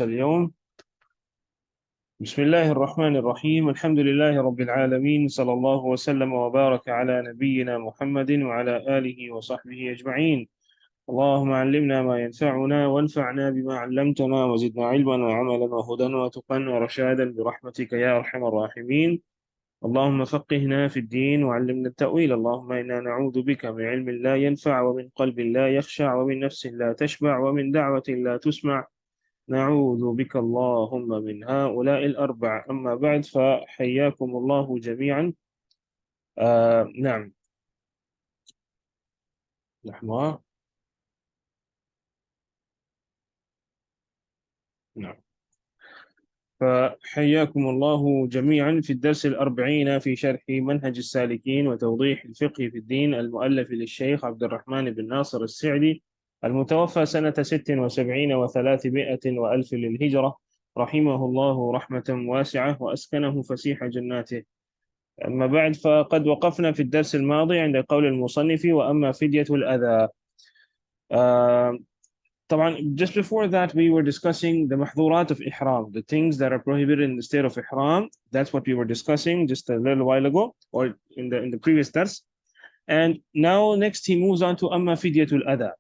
اليوم. بسم الله الرحمن الرحيم. الحمد لله رب العالمين، صلى الله وسلم وبارك على نبينا محمد وعلى آله وصحبه أجمعين. اللهم علمنا ما ينفعنا وانفعنا بما علمتنا وزدنا علما وعملا وهدى وتقا ورشادا برحمتك يا أرحم الراحمين. اللهم فقهنا في الدين وعلمنا التأويل. اللهم إنا نعوذ بك من علم لا ينفع ومن قلب لا يخشع ومن نفس لا تشبع ومن دعوة لا تسمع. نعوذ بك اللهم من هؤلاء الأربع. أما بعد، فحياكم الله جميعا. نعم. لحظة. نعم. فحياكم الله جميعا في الدرس الأربعين في شرح منهج السالكين وتوضيح الفقه في الدين، المؤلف للشيخ عبد الرحمن بن ناصر السعدي، المتوفى سنة 76 وثلاثمائة وألف للهجرة، رحمه الله رحمة واسعة وأسكنه فسيح جناته. أما بعد، فقد وقفنا في الدرس الماضي عند قول المصنف: وأما فدية الأذى. Uh, طبعا, just before that we were discussing the محظورات of ihram, the things that are prohibited in the state of ihram. That's what we were discussing just a little while ago, or in the previous dars. And now next he moves on to أما فدية الأذى.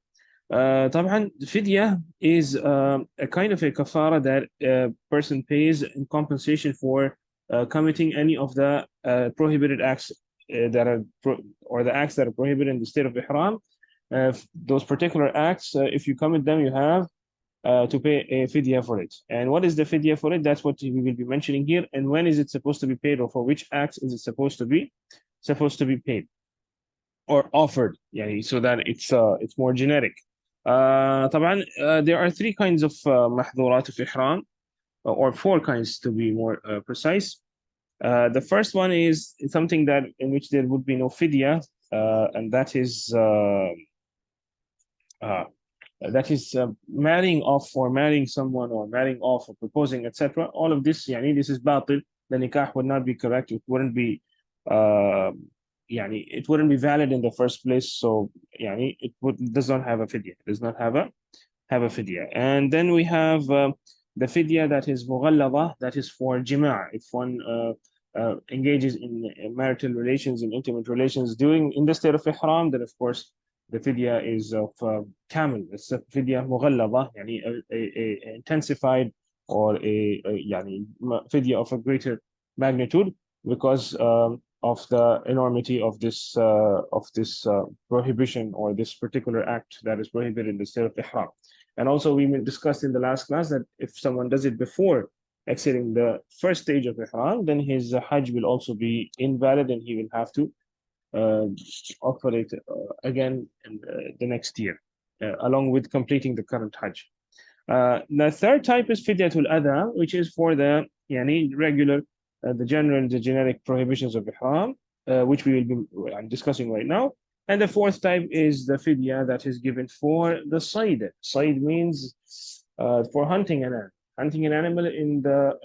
طبعا, fidya is a kind of a kafara that a person pays in compensation for committing any of the prohibited acts that are or the acts that are prohibited in the state of ihram. Those particular acts, if you commit them, you have to pay a fidya for it. And what is the fidya for it? That's what we will be mentioning here. And when is it supposed to be paid, or for which acts is it supposed to be paid or offered? Yeah, so that it's more generic. طبعا, there are three kinds of محظورات of ihram, or four kinds to be more precise. The first one is something that in which there would be no fidya, and that is marrying off, or marrying someone, or marrying off, or proposing, etc. All of this, this is batil. The nikah would not be correct. It wouldn't be it wouldn't be valid in the first place. So does not have a fidya. It does not have a fidya. And then we have the fidya that is mughalladha, that is for jima'. If one engages in marital relations, in intimate relations during in the state of ihram, then of course the fidya is of kamil. It's a fidya mughalladha, a intensified, or a fidya of a greater magnitude, because of the enormity of this prohibition, or this particular act that is prohibited in the state of ihram. And also, we discussed in the last class that if someone does it before exiting the first stage of ihram, then his hajj will also be invalid, and he will have to offer it again in the next year, along with completing the current hajj. The third type is fidyatul adha, which is for the regular, the generic prohibitions of ihram, which we will be discussing right now. And the fourth type is the fidya that is given for the sayd. Sayd means for hunting an animal. Hunting an animal in the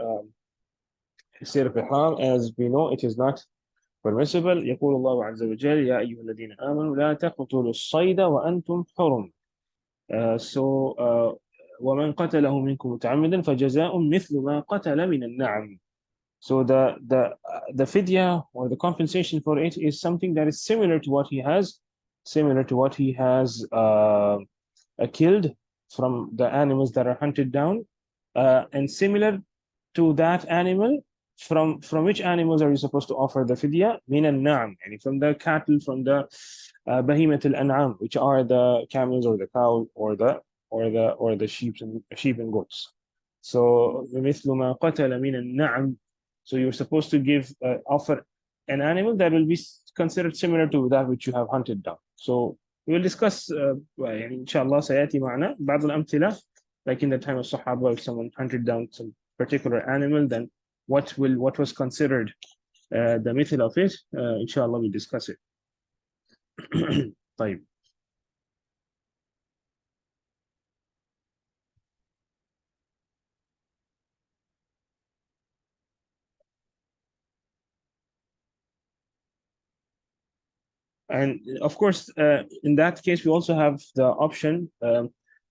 state of ihram, as we know, it is not permissible. يقول الله عز وجل: يا أيها الذين آمنوا لا تقتلوا الصيد وأنتم حرم. ومن قتله منكم متعمدا فجزاء مثل ما قتل من النعم. So the fidya, or the compensation for it, is something that is similar to what he has killed from the animals that are hunted down, and similar to that animal, from which animals are you supposed to offer the fidya? Min al-na'am, and from the cattle, from the bahimat al-an'am, which are the camels, or the cow, or the sheep and goats. So مثل ما قتل من النعم. So you're supposed to offer an animal that will be considered similar to that which you have hunted down. So we will discuss إن شاء الله سيأتي معنا بعض الأمثلة, like in the time of Sahaba, if someone hunted down some particular animal, then what was considered the method of it. Inshallah, we'll discuss it. طيب. And of course, in that case, we also have the option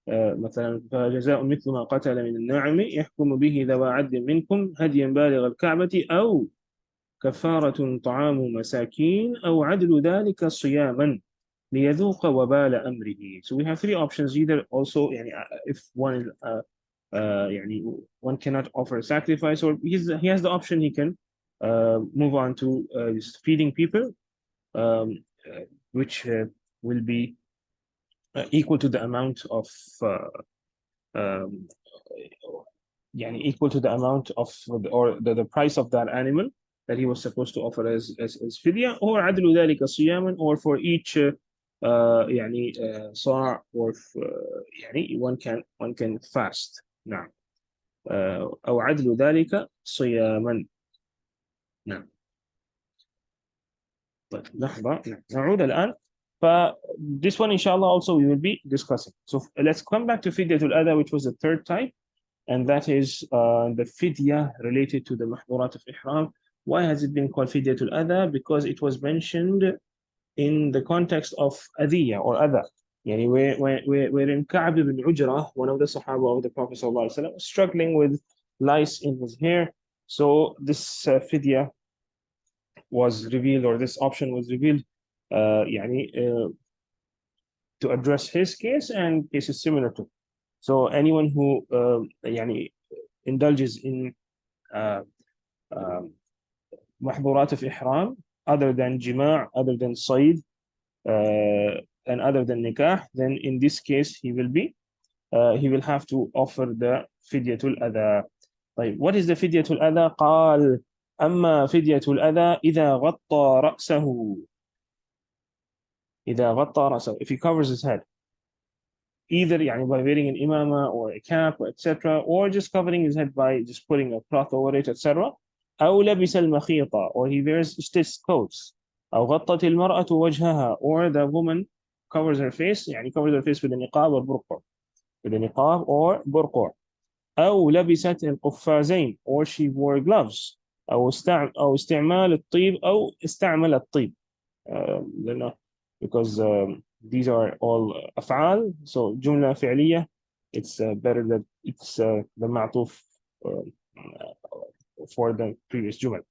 مثلا فجزاء مثل ما قتل من النعم يحكم به ذوى عدل منكم هديا بالغ الكعبة أو كفارة طعام مساكين أو عدل ذلك صياما ليذوق وبال أمره. So we have three options, either also يعني if one is يعني one cannot offer a sacrifice, or he has the option he can move on to just feeding people, um, which will be equal to the amount of um, يعني equal to the amount of or the price of that animal that he was supposed to offer as fidya, or عدل ذلك صياما, or for each يعني صاع, or يعني one can fast. نعم. أو عدل ذلك صياما. نعم. طيب لحظة. نعم. نعود الآن. This one inshallah also we will be discussing. So let's come back to fidyatul adha, which was the third type, and that is the fidya related to the mahdurat of ihram. Why has it been called fidyatul adha? Because it was mentioned in the context of adiyya or adha. Yani wherein Ka'b ibn Ujrah, one of the Sahaba of the Prophet ﷺ, was struggling with lice in his hair. So this fidya was revealed, or this option was revealed, يعني, to address his case and cases similar to. So anyone who يعني indulges in محظورات of ihram other than jima', other than sayd, and other than nikah, then in this case he will have to offer the fidyatul adha. طيب, what is the fidyatul adha? قال أما فدية الأذى إذا غطى رأسه, if he covers his head, either يعني by wearing an imama or a cap, etc., or just covering his head by just putting a cloth over it, etc. أو لبس المخيطة, or he wears stitched coats. أو غطت المرأة وجهها, or the woman covers her face, يعني covers her face with a niqab or burqa, with a niqab or burqa. أو لبست القفازين, or she wore gloves. أو استعمال الطيب, أو استعمل الطيب. Because these are all أفعال, so جملة فعلية, it's better that it's the معطوف for the previous جمل.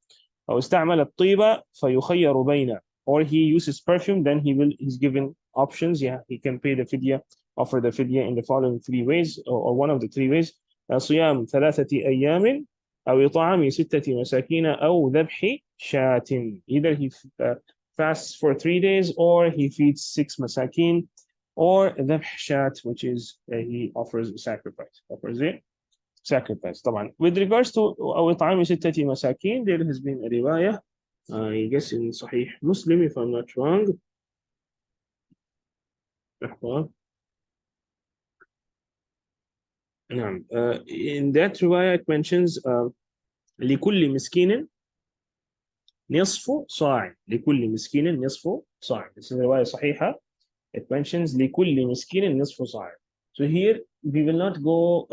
أو استعمل الطيب فيخير بين, or he uses perfume, then he's given options. Yeah, he can pay the fidya, offer the fidya in the following three ways, or one of the three ways: صيام ثلاثة أيام, أو إطعام ستة مساكين, أو ذبح شاة. Either he fasts for 3 days, or he feeds 6 masakin, or ذبح شاة, which is he offers a sacrifice. Offers it sacrifice. طبعا. With regards to أو إطعام ستة مساكين, there has been a riwayah, I guess in Sahih Muslim, if I'm not wrong. نعم. In that riwayah it mentions لكل مسكين نصف صاع. لكل مسكين نصف صاع. This is a riwayah صحيحة. It mentions لكل مسكين نصف صاع. So here we will not go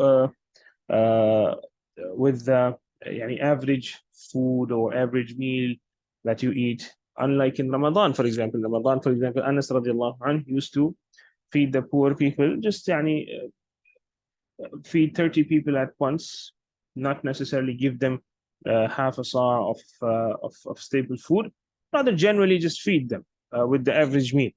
with the يعني average food or average meal that you eat. Unlike in Ramadan, for example. Ramadan, for example, Anas radiallahu anhu used to feed the poor people, just يعني feed 30 people at once, not necessarily give them half a sa of stable food, rather generally just feed them with the average meal.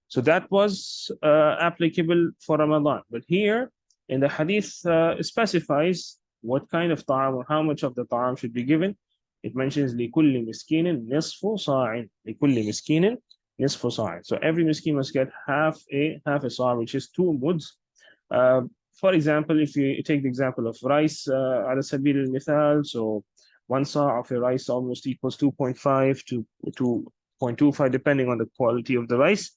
So that was applicable for Ramadan. But here in the hadith specifies what kind of ta'am or how much of the ta'am should be given. It mentions لِكُلِّ مِسْكِينٍ نِصْفُ صَاعٍ. لِكُلِّ مِسْكِينٍ نِصْفُ صَاعٍ. So every miskin must get half a sa', which is 2 muds. For example, if you take the example of rice, على سبيل المثال, so 1 sa' of a rice almost equals 2.5 to 2.25, depending on the quality of the rice.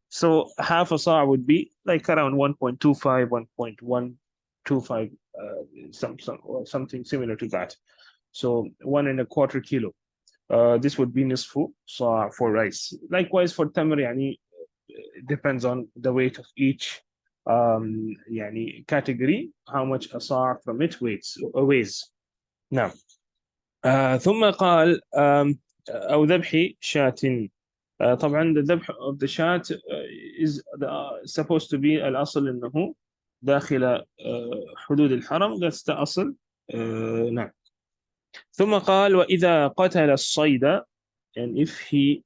So half a sa' would be like around 1.25, 1.125, something similar to that. So 1.25 kilo. This would be nisfu sa' for rice. Likewise for tamr, يعني, it depends on the weight of each يعني category, how much a sa' from it weighs. Now, ثم قال أو ذبح شاة. طبعا the ذبح of the shat is supposed to be الأصل إنه داخل حدود الحرم. That's the أصل. نعم. ثم قال وإذا قتل الصيد, and if he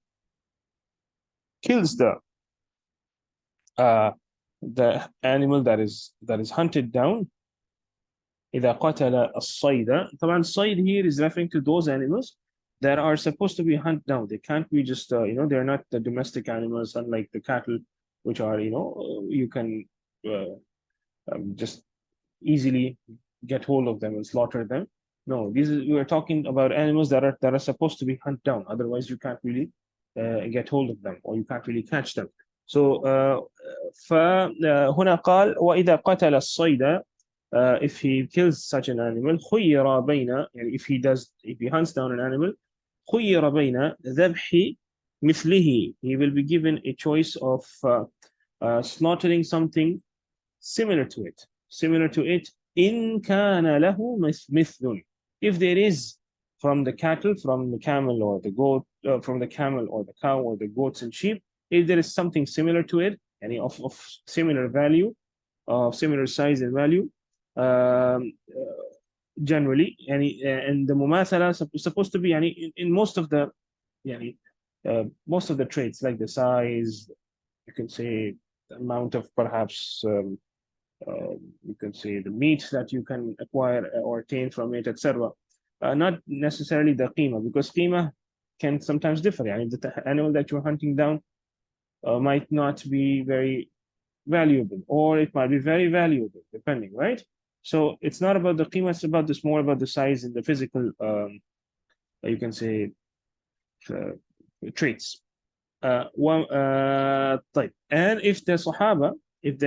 kills the animal that is hunted down. إذا قتل الصيد, طبعا الصيد here is referring to those animals that are supposed to be hunted down. They can't be just they're not the domestic animals, unlike the cattle, which are you can just easily get hold of them and slaughter them. No, we are talking about animals that are supposed to be hunted down. Otherwise, you can't really get hold of them, or you can't really catch them. So فهنا قال وإذا قتل الصيد, if he kills such an animal, خير بين, يعني if he hunts down an animal, خير بين ذبح مثله, he will be given a choice of slaughtering something similar to it, إن كان له مثل, if there is from the cattle, from the camel or the goat, from the camel or the cow or the goats and sheep, if there is something similar to it, any of similar value, of similar size and value, generally, and the mumathala supposed to be in most of the most of the traits, like the size, you can say the amount of perhaps you can say the meat that you can acquire or obtain from it, etc. Not necessarily the qima, because qima can sometimes differ. The animal that you're hunting down might not be very valuable, or it might be very valuable, depending, right? So it's not about the qima, it's about this, more about the size and the physical, you can say, traits. طيب. And if the Sahaba, if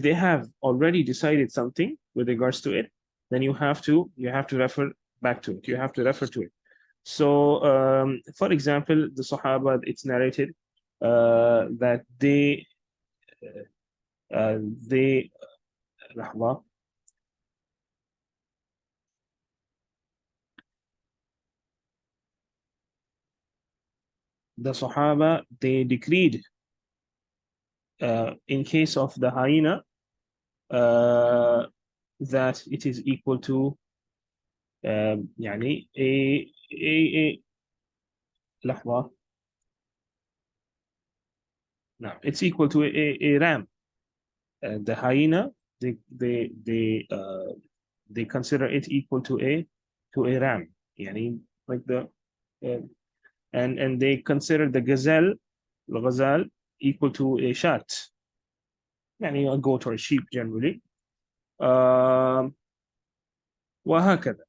they have already decided something with regards to it, then you have to refer back to it. You have to refer to it. So, for example, the Sahaba, it's narrated that they لحظة. The Sahaba, they decreed in case of the hyena that it is equal to يعني a لحظة. No, it's equal to a ram. The hyena, they consider it equal to a ram. يعني like the and they consider the الغزال equal to a shat, يعني a goat or a sheep generally. وهكذا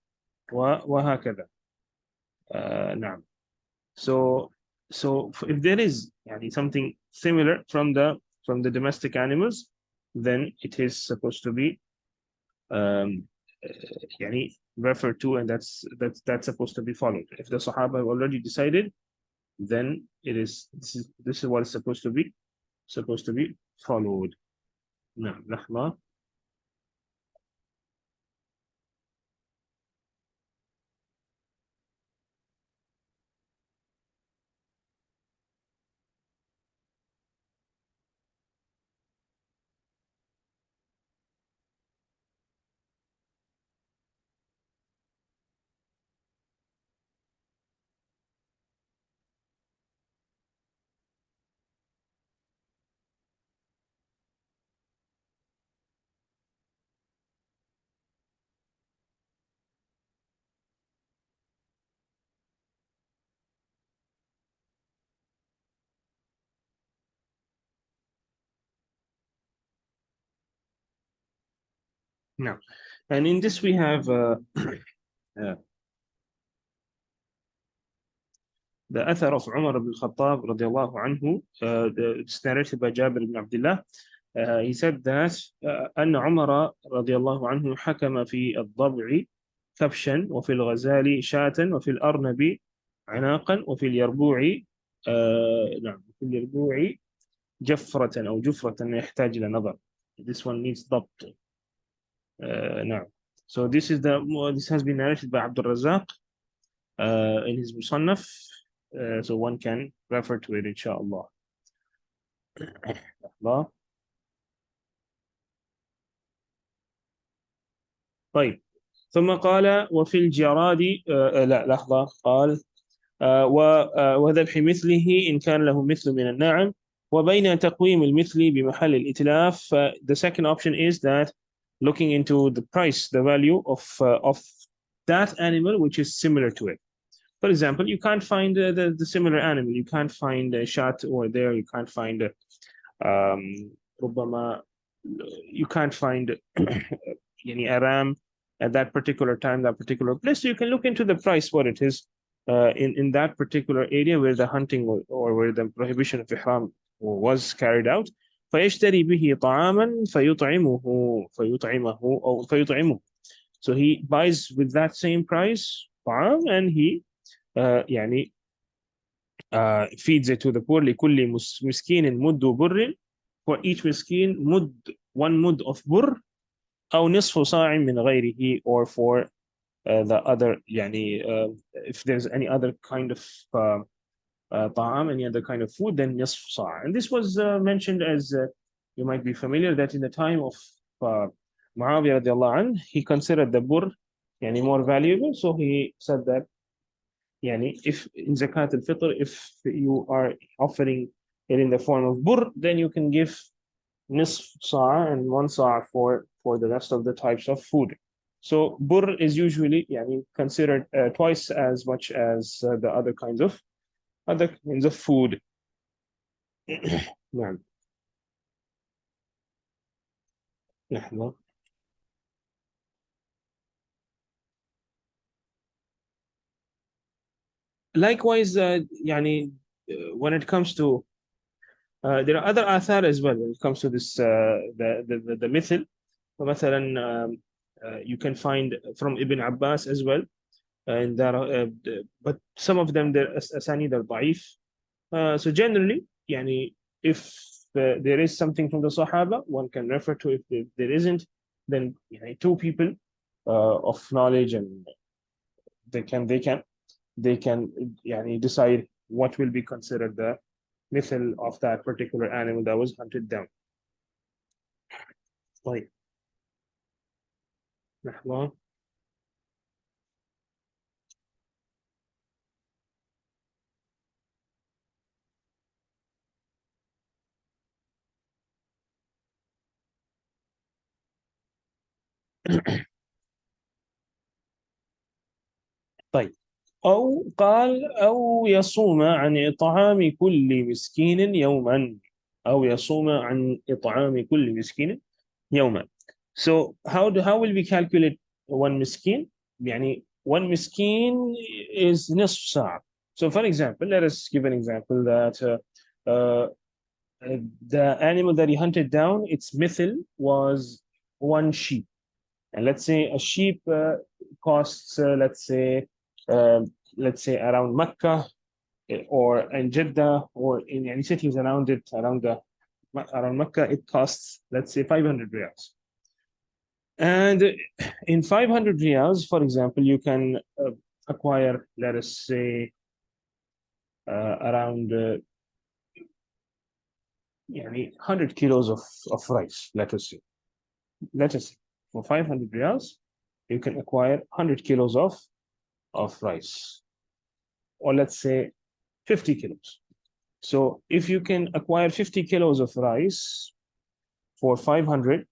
وهكذا. نعم. So if there is something similar from the domestic animals, then it is supposed to be referred to, and that's supposed to be followed. If the Sahaba have already decided, then this is what is supposed to be followed. نعم. لحظة. Now, and in this we have the Athar of Umar ibn Khattab radiallahu anhu, it's narrated by Jabir ibn Abdullah. He said that أن عمر رضي الله عنه حكم في الضبع كبشا وفي الغزال شاة وفي الأرنب عناقا وفي اليربوع نعم في اليربوع جفرة أو جفرة يحتاج إلى نظر. This one needs ضبط. نعم. So this has been narrated by Abdul Razak in his Musannaf. So one can refer to it, inshallah. لحظة. طيب، ثم قال وفي الجراد، لا لحظة، قال وذبح مثله إن كان له مثل من النعم، وبين تقويم المثل بمحل الإتلاف. The second option is that looking into the price, the value of that animal which is similar to it. For example, you can't find the similar animal. You can't find a shat over there. You can't find ربما you can't find يعني a ram at that particular time, that particular place. So you can look into the price, what it is in that particular area where the hunting or where the prohibition of ihram was carried out. فيشتري به طعاما فيطعمه. So he buys with that same price طعام, and he يعني feeds it to the poor. لكل مسكين مد بر. For each miskin, one mud of bur, أو نصف صاع من غيره, or for the other يعني if there's any other kind of طعام, any other kind of food, then نصف صاع. And this was mentioned as you might be familiar that in the time of Muawiyah radiallahu anh, he considered the bur يعني more valuable, so he said that يعني if in zakat al-fitr, if you are offering it in the form of bur, then you can give nisf sa' and one sa' for the rest of the types of food. So bur is usually يعني considered twice as much as the other kinds of food. نعم. لحظة. Likewise, يعني when it comes to there are other athar as well when it comes to this the mithil. فمثلا you can find from Ibn Abbas as well, and there are, but some of them they're asanid are ضعيف. So generally يعني if there is something from the Sahaba, one can refer to it. If there isn't, then يعني two people of knowledge, and they can يعني decide what will be considered the مثل of that particular animal that was hunted down. طيب لحظة. طيب، أو قال أو يصوم عن إطعام كل مسكين يوما. أو يصوم عن إطعام كل مسكين يوما. So how will we calculate one miskin? يعني one miskin is نصف ساعة. So for example, let us give an example that the animal that he hunted down, its mithil was one sheep. And let's say a sheep costs, uh, let's say around Mecca or in Jeddah or in any cities around it, around Mecca, it costs, let's say 500 riyals. And in 500 riyals, for example, you can acquire, let us say, around 100 kilos of rice, let us say for 500 riyals, you can acquire 100 kilos of rice, or let's say 50 kilos. So if you can acquire 50 kilos of rice for 500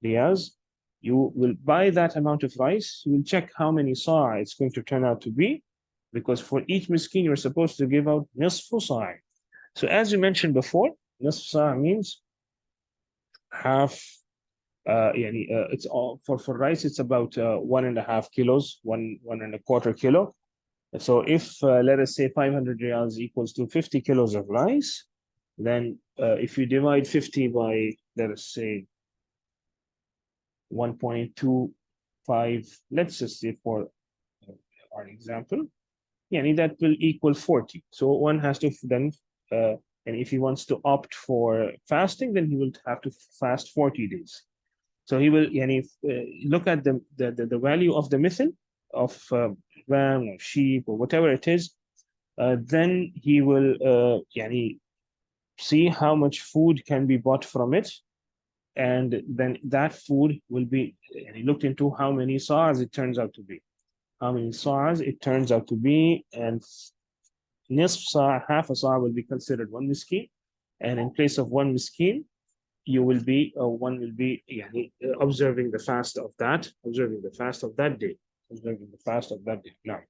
riyals, you will buy that amount of rice. You will check how many sa' it's going to turn out to be, because for each miskin you're supposed to give out nisfu sa'. So as you mentioned before, nisfu sa' means half. It's all for rice. It's about 1.5 kilos, one and a quarter kilo. So if let us say 500 riyals equals to 50 kilos of rice, then if you divide 50 by, let us say, 1.25, let's just say for our example, that will equal 40. So one has to then, and if he wants to opt for fasting, then he will have to fast 40 days. So he will look at the value of the mithil of ram or sheep or whatever it is. Then he will see how much food can be bought from it, and then that food will be looked into how many saws it turns out to be. How many saws it turns out to be, and nisf sa, half a saw will be considered one miskin, and in place of one miskin, you will be one will be observing the fast of that, day, observing the fast of that day. Now.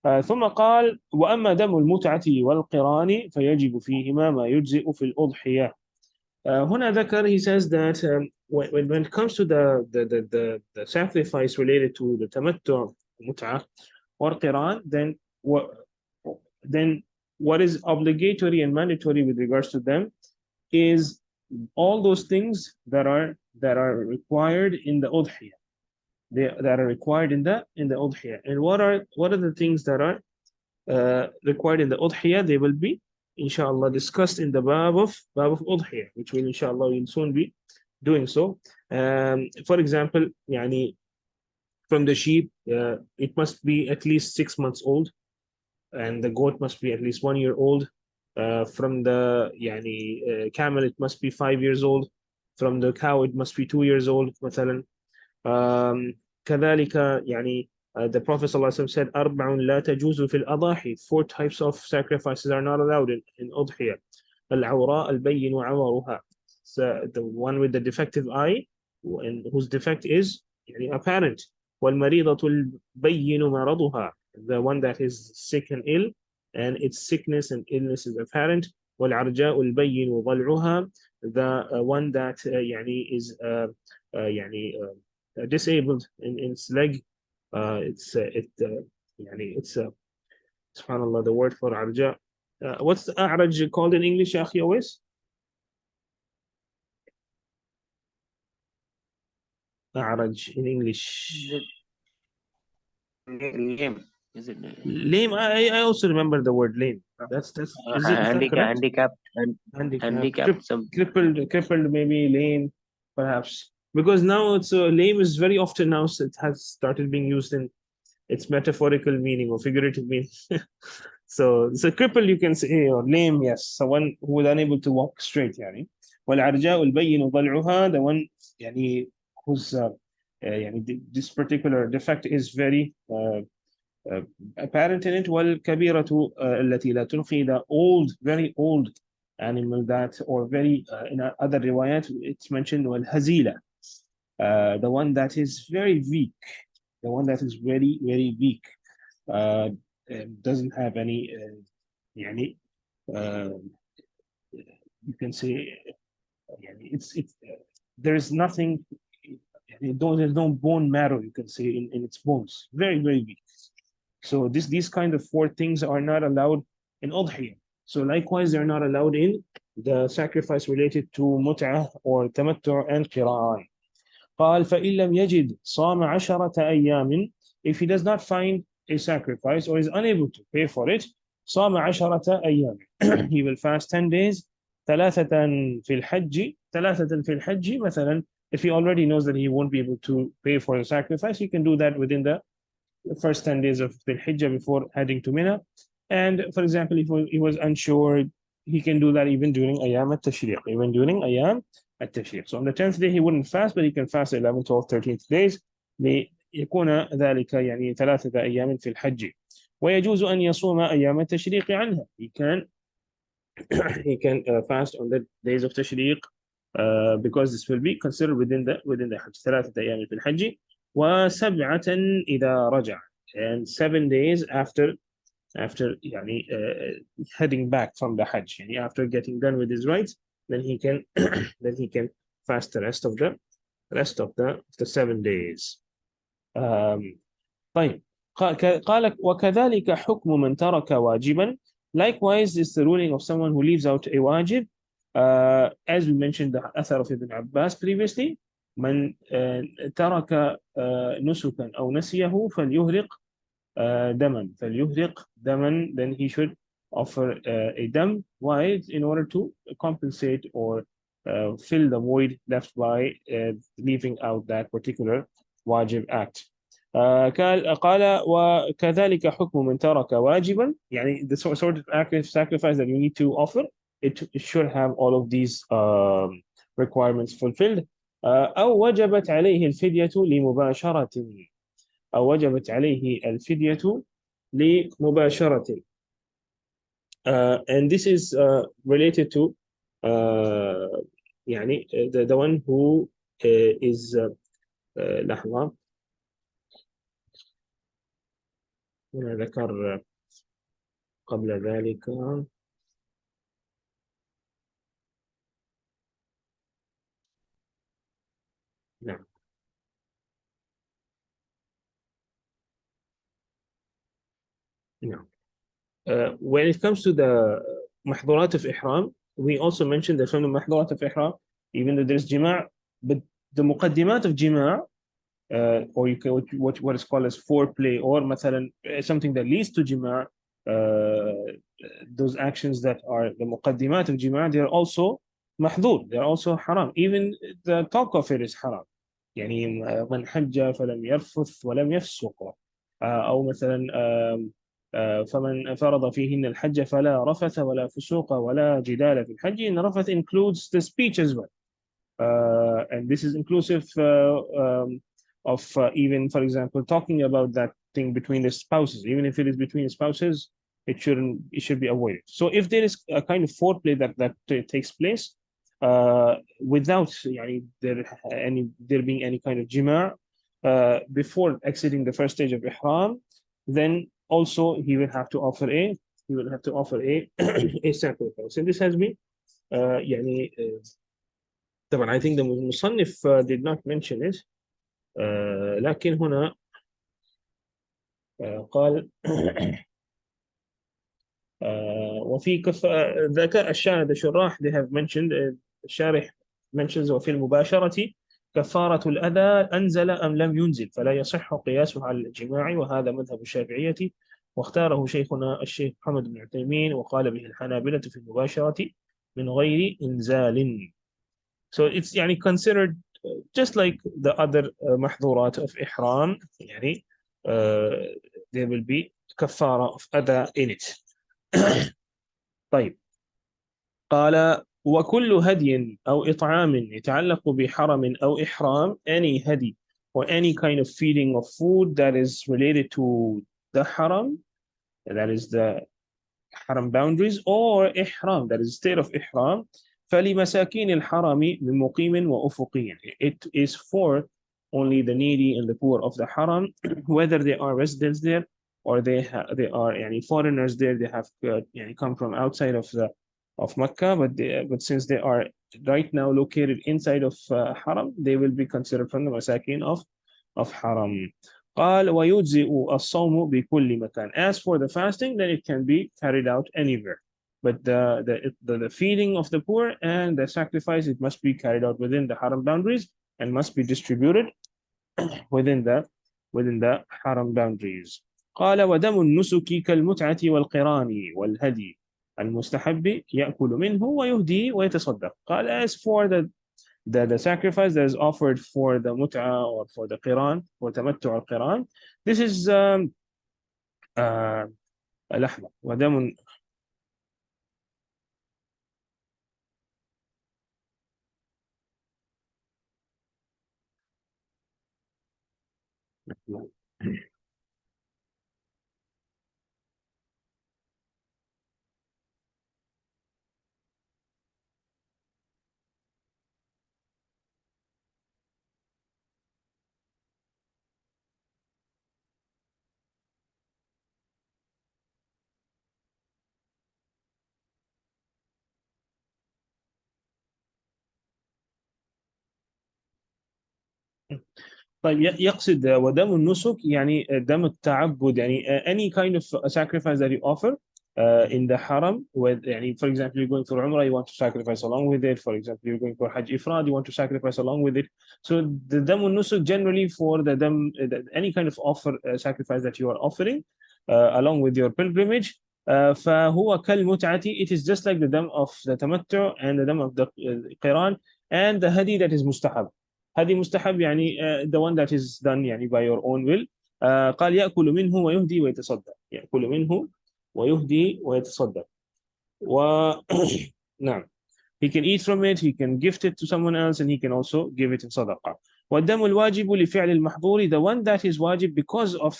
ثم قال وأما دم المتعة والقران فيجب فيهما ما يجزئ في الأضحية. هنا ذكر, he says that when it comes to the sacrifice related to the tamattu, mut'ah, or qiran, then what is obligatory and mandatory with regards to them is all those things that are required in the udhiyah. That are required in the udhiyah. And what are the things that are required in the udhiyah? They will be inshallah discussed in the bab of udhiyah, which will inshallah will soon be doing so. For example, from the sheep, it must be at least 6 months old, and the goat must be at least 1 year old. From the camel, it must be 5 years old. From the cow, it must be 2 years old, مثلا. كذلك the Prophet ﷺ said أربع لا تجوز في الأضاحي. 4 types of sacrifices are not allowed in أضحية. العوراء البين عورها. So the one with the defective eye, and whose defect is apparent. والمريضة البين مرضها. The one that is sick and ill, and its sickness and illness is apparent. والعرجاء البين ضلعها. The one that is disabled in its leg. It's subhanallah, the word for arja. What's the a'raj called in English, ya akhi, always? A'raj in English. Lame. Is it lame? I also remember the word lame. Is that correct? Handicapped, crippled, maybe lame, perhaps. Because now it's lame is very often now, it has started being used in its metaphorical meaning or figurative meaning. So crippled you can say, or lame, yes, someone who is unable to walk straight. والعرجاء البين ضلعها, the one whose this particular defect is very apparent in it. والكبيرة التي لا تنقي, the old, very old animal that, or very in other riwayat it's mentioned والهزيلة, the one that is very weak, the one that is very, very weak, doesn't have any you can say there's nothing, there's no bone marrow, you can say, in its bones, very, very weak. So these kind of 4 things are not allowed in udhiyah. So likewise, they're not allowed in the sacrifice related to mut'ah or tamattu and qiran. قال فإن لم يجد صام 10 أيام. If he does not find a sacrifice or is unable to pay for it, صام 10 أيام. He will fast 10 days. ثلاثة في الحج مثلا. If he already knows that he won't be able to pay for the sacrifice, he can do that within the first 10 days of the Hijjah before heading to Mina. And for example, if he was unsure, he can do that even during Ayam at-Tashriq, So on the 10th day, he wouldn't fast, but he can fast 11, 12, 13th days. ليكون ذلك 3 أيام في الحج. ويجوز أن يصوم أيام التشريق عنها. He can fast on the days of Tashriq, because this will be considered within the Hajj. 3 أيام في الحج وسبعة إذا رجع, and 7 days after heading back from the Hajj, after getting done with his rites, then he can fast the rest of the 7 days. طيب, قال وكذلك حكم من ترك واجبا. Likewise, is the ruling of someone who leaves out a wajib, as we mentioned the Athar of Ibn Abbas previously. من ترك نسكا أو نسيه فليهرق دما, then he should offer a dam. Why? In order to compensate or fill the void left by leaving out that particular wajib act. قال وكذلك حكم من ترك واجبا, the sort of sacrifice that you need to offer it should have all of these requirements fulfilled. أو وجبت عليه الفدية لمباشرة أو وجبت عليه الفدية لمباشرة. And this is related to يعني the one who is لحظة هنا ذكر قبل ذلك نعم نعم. When it comes to the محظورات of ihram, we also mentioned that from the محظورات of ihram, even though there's jima', but the مقدمات of jima', or you can, what is called as foreplay, or مثلا something that leads to jima', those actions that are the مقدمات of jima', they are also محظور, they are also haram. Even the talk of it is haram. يعني من حج فلم يرفث ولم يفسق أو مثلا فمن فرض فيهن الحج فلا رفث ولا فسوق ولا جدال في الحج. إن رفث includes the speech as well. And this is inclusive of even, for example, talking about that thing between the spouses. Even if it is between spouses, it should be avoided. So if there is a kind of foreplay that takes place without there being any kind of jima' before exiting the first stage of ihram, then also he will have to offer a a sacrifice. And this has been يعني طبعا I think the المصنف did not mention it لكن هنا قال وفي ذكاء الشاهد الشراح they have mentioned الشارح mentions وفي المباشرة كفارة الأذى أنزل أم لم ينزل فلا يصح قياسه على الجماع وهذا مذهب الشافعية واختاره شيخنا الشيخ محمد بن عثيمين وقال به الحنابلة في المباشرة من غير إنزال. So it's يعني considered just like the other محظورات of ihram يعني there will be كفارة of أذى in it. طيب قال وكل هدي أو إطعام يتعلق بحرم أو إحرام any هدي or any kind of feeding of food that is related to the haram, that is the haram boundaries, or إحرام, that is state of إحرام, فلمساكين الحرم من مقيم وأفقي. It is for only the needy and the poor of the haram, whether they are residents there or they are يعني foreigners there, they have يعني come from outside of Mecca, but since they are right now located inside of haram, they will be considered from the masakin of haram. قال ويجزئ الصوم بكل مكان. As for the fasting, then it can be carried out anywhere. But the feeding of the poor and the sacrifice, it must be carried out within the haram boundaries and must be distributed within the haram boundaries. قال ودم النسك كالمتعة والقران والهدي المستحب يأكل منه ويهدي ويتصدق. قال as for the sacrifice that is offered for the mut'a or for the qiran, for tamattu or qiran, this is لحظة ودم طيب يقصد ودم النسك يعني دم التعبد يعني any kind of sacrifice that you offer in the haram with يعني for example you're going for Umrah, you want to sacrifice along with it. For example, you're going for Hajj Ifrad, you want to sacrifice along with it. So the dam nusuk generally for the dam any kind of offer sacrifice that you are offering along with your pilgrimage فهو كالمتعة. It is just like the dam of the tamattu and the dam of the qiran and the hadi that is mustahab. هذه مستحب يعني the one that is done يعني by your own will. قال يأكل منه ويهدي ويتصدق. يأكل منه ويهدي ويتصدق. و نعم. He can eat from it, he can gift it to someone else, and he can also give it in sadaqah. والدم الواجب لفعل المحظور, the one that is wajib because of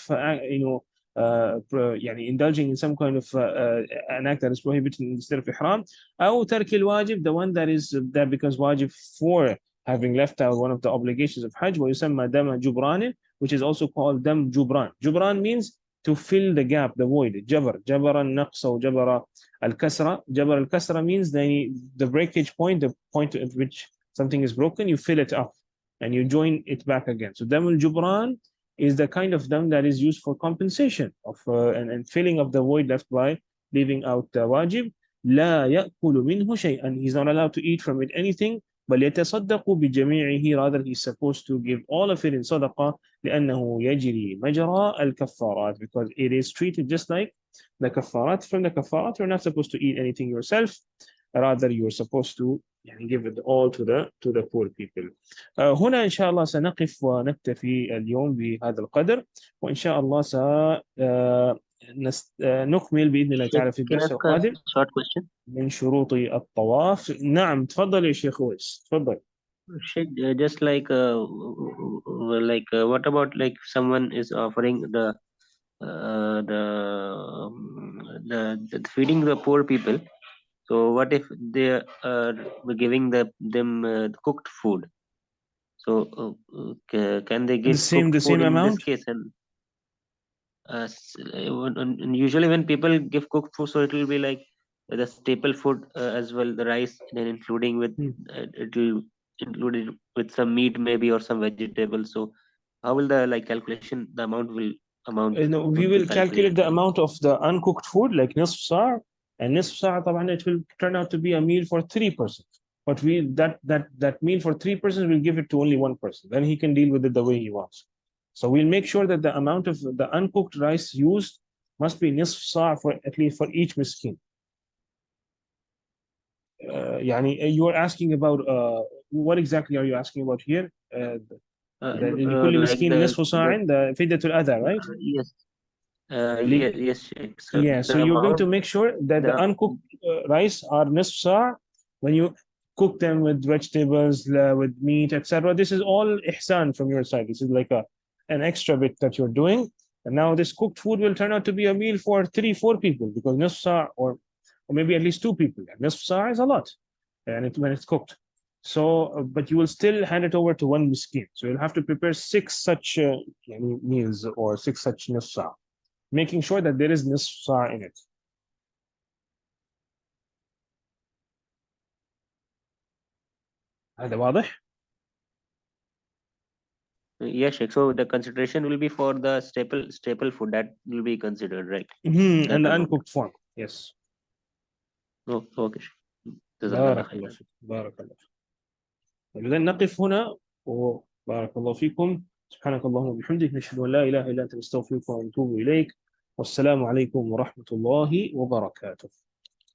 يعني indulging in some kind of an act that is prohibited instead of ihram. أو ترك الواجب, the one that becomes wajib for having left out one of the obligations of Hajj. ويسمى دم جبران, which is also called dam jubran. Jubran means to fill the gap, the void. جبر النقص أو جبر الكسرة. جبر الكسرة means the breakage point, the point at which something is broken, you fill it up and you join it back again. So dam al-jubran is the kind of dam that is used for compensation of and filling of the void left by leaving out the wajib. لا يأكل منه شيئا, he's not allowed to eat from it anything. بل يتصدق بجميعه, rather he's supposed to give all of it in صدقة, لأنه يجري مجرى الكفارات, because it is treated just like the kafarat. From the kafarat, you're not supposed to eat anything yourself, rather you're supposed to give it all to the poor people. هنا إن شاء الله سنقف ونكتفي اليوم بهذا القدر, وإن شاء الله نكمل بإذن الله تعالى في Can I الدرس ask a القادم short question? من شروط الطواف. نعم تفضل يا شيخ ويس, تفضل. Sheikh, just like what about like someone is offering the feeding the poor people? So what if they are giving them cooked food? So can they give cooked The food same in this amount. case? And usually when people give cooked food, so it will be like the staple food as well, the rice, then including with it will included with some meat maybe or some vegetables. So how will the like calculation, the amount No, we would be will calculate calculated the like? amount of the uncooked food, like نصف صاع, and نصف صاع طبعا it will turn out to be a meal for 3 persons. But that meal for 3 persons, we'll give it to only one person. Then he can deal with it the way he wants. So we'll make sure that the amount of the uncooked rice used must be نصف صاع for at least for each miskin. You are asking about what exactly are you asking about here? لكل Like مسكين نصف صاع, the فدية الأذى, right? yes, yes, Sheikh. So Yeah, so the you're going to amount, make sure that the the uncooked rice are nisf sa' when you cook them with vegetables, with meat, etc. This is all ihsan from your side. This is like an extra bit that you're doing. And now this cooked food will turn out to be a meal for 3, 4 people, because nisf sa' or maybe at least 2 people. Nisf sa' is a lot, and when it's cooked. So, but you will still hand it over to one miskin. So you'll have to prepare 6 such meals or 6 such nisf sa', making sure that there is nisf sa' in it. هذا واضح؟ yes, Sheikh. So the consideration will be for the staple food that will be considered, right? And That the amount. uncooked form. Yes. Oh, okay, Sheikh. Jazakallah بارك الله khairan. فيك, بارك الله فيك. إذا نقف هنا, وبارك الله فيكم. سبحانك اللهم وبحمدك, نشهد أن لا إله إلا أنت, نستغفرك ونتوب إليك. والسلام عليكم ورحمة الله وبركاته.